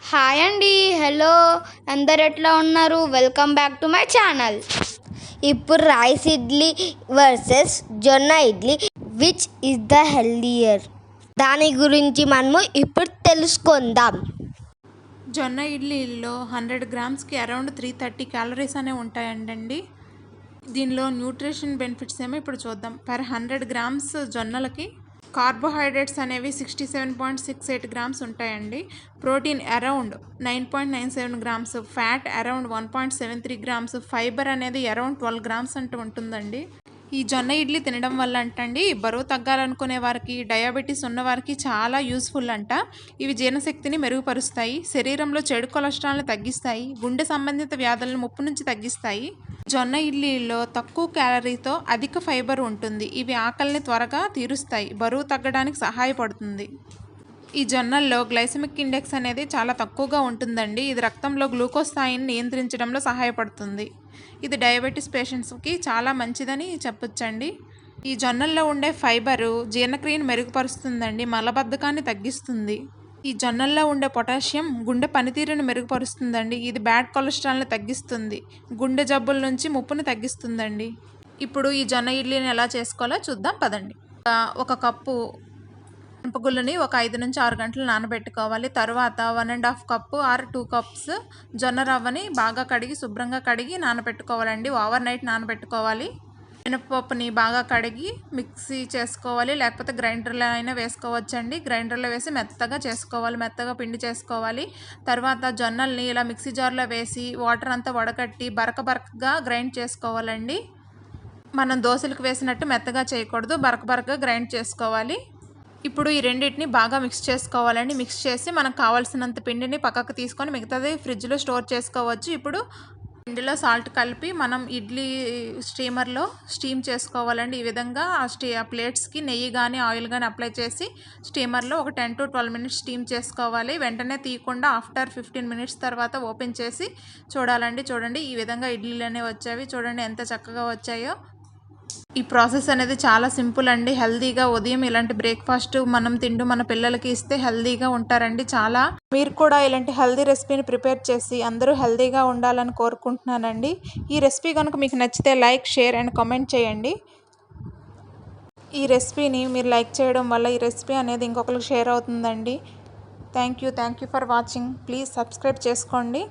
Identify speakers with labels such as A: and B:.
A: Hi అండి, hello అందరు ఎట్లా ఉన్నారు? Welcome back to my channel. ఇప్పుడు రైస్ ఇడ్లీ వర్సెస్ జొన్న idli which is the healthier, దాని గురించి మనము ఇప్పుడు తెలుసుకుందాం.
B: జొన్న ఇడ్లీలో 100 గ్రామ్స్కి అరౌండ్ 330 క్యాలరీస్ అనేవి ఉంటాయండి. దీనిలో న్యూట్రిషన్ బెనిఫిట్స్ ఏమో ఇప్పుడు చూద్దాం. పర్ 100 గ్రామ్స్ జొన్నలకి కార్బోహైడ్రేట్స్ అనేవి 67.68 గ్రామ్స్ ఉంటాయండి. Protein around 9.97 grams, fat around 1.73 grams, fibre అనేది అరౌండ్ 12 గ్రామ్స్ అంటూ ఉంటుందండి. ఈ జొన్న ఇడ్లీ తినడం వల్ల అంటండి బరువు తగ్గాలనుకునే వారికి, డయాబెటీస్ ఉన్నవారికి చాలా యూస్ఫుల్ అంట. ఇవి జీర్ణశక్తిని మెరుగుపరుస్తాయి, శరీరంలో చెడు కొలెస్ట్రాల్ని తగ్గిస్తాయి, గుండె సంబంధిత వ్యాధులను ముప్పు నుంచి తగ్గిస్తాయి. జొన్న ఇడ్లీలో తక్కువ క్యాలరీతో అధిక ఫైబర్ ఉంటుంది. ఇవి ఆకలిని త్వరగా తీరుస్తాయి, బరువు తగ్గడానికి సహాయపడుతుంది. ఈ జొన్నల్లో గ్లైసెమిక్ ఇండెక్స్ అనేది చాలా తక్కువగా ఉంటుందండి. ఇది రక్తంలో గ్లూకోజ్ స్థాయిని నియంత్రించడంలో సహాయపడుతుంది. ఇది డయాబెటీస్ పేషెంట్స్కి చాలా మంచిదని చెప్పొచ్చండి. ఈ జొన్నల్లో ఉండే ఫైబరు జీర్ణక్రియను మెరుగుపరుస్తుందండి, మలబద్ధకాన్ని తగ్గిస్తుంది. ఈ జొన్నల్లో ఉండే పొటాషియం గుండె పనితీరును మెరుగుపరుస్తుందండి. ఇది బ్యాడ్ కొలెస్ట్రాల్ని తగ్గిస్తుంది, గుండె జబ్బుల నుంచి ముప్పుని తగ్గిస్తుందండి. ఇప్పుడు ఈ జొన్న ఇడ్లీని ఎలా చేసుకోవాలో చూద్దాం పదండి. ఒక కప్పు మినపగుళ్ళని ఒక 5 నుంచి 6 గంటలు నానబెట్టుకోవాలి. తర్వాత 1.5 కప్పు ఆర్ 2 కప్స్ జొన్న రవ్వని బాగా కడిగి శుభ్రంగా కడిగి నానబెట్టుకోవాలండి. ఓవర్ నైట్ నానబెట్టుకోవాలి. మినపప్పుని బాగా కడిగి మిక్సీ చేసుకోవాలి, లేకపోతే గ్రైండర్లో అయినా వేసుకోవచ్చండి. గ్రైండర్లో వేసి మెత్తగా చేసుకోవాలి, మెత్తగా పిండి చేసుకోవాలి. తర్వాత జొన్నల్ని ఇలా మిక్సీ జార్లో వేసి వాటర్ అంతా వడకట్టి బరకగా గ్రైండ్ చేసుకోవాలండి. మనం దోశలకు వేసినట్టు మెత్తగా చేయకూడదు, బరకగా గ్రైండ్ చేసుకోవాలి. ఇప్పుడు ఈ రెండింటిని బాగా మిక్స్ చేసుకోవాలండి. మిక్స్ చేసి మనకు కావాల్సినంత పిండిని పక్కకు తీసుకొని మిగతాది ఫ్రిడ్జ్లో స్టోర్ చేసుకోవచ్చు. ఇప్పుడు పిండిలో సాల్ట్ కలిపి మనం ఇడ్లీ స్టీమర్లో స్టీమ్ చేసుకోవాలండి. ఈ విధంగా ఆ ప్లేట్స్కి నెయ్యి కానీ ఆయిల్ కానీ అప్లై చేసి స్టీమర్లో ఒక 10 to 12 మినిట్స్ స్టీమ్ చేసుకోవాలి. వెంటనే తీయకుండా ఆఫ్టర్ 15 మినిట్స్ తర్వాత ఓపెన్ చేసి చూడాలండి. చూడండి, ఈ విధంగా ఇడ్లీలు అనేవి వచ్చేవి. చూడండి ఎంత చక్కగా వచ్చాయో. ఈ ప్రాసెస్ అనేది చాలా సింపుల్ అండి. హెల్తీగా ఉదయం ఇలాంటి బ్రేక్ఫాస్ట్ మనం తింటూ మన పిల్లలకి ఇస్తే హెల్తీగా ఉంటారండి. చాలా మీరు కూడా ఇలాంటి హెల్తీ రెసిపీని ప్రిపేర్ చేసి అందరూ హెల్తీగా ఉండాలని కోరుకుంటున్నానండి. ఈ రెసిపీ కనుక మీకు నచ్చితే లైక్, షేర్ అండ్ కామెంట్ చేయండి. ఈ రెసిపీని మీరు లైక్ చేయడం వల్ల ఈ రెసిపీ అనేది ఇంకొకరికి షేర్ అవుతుందండి. Thank you for watching. Please subscribe చేసుకోండి.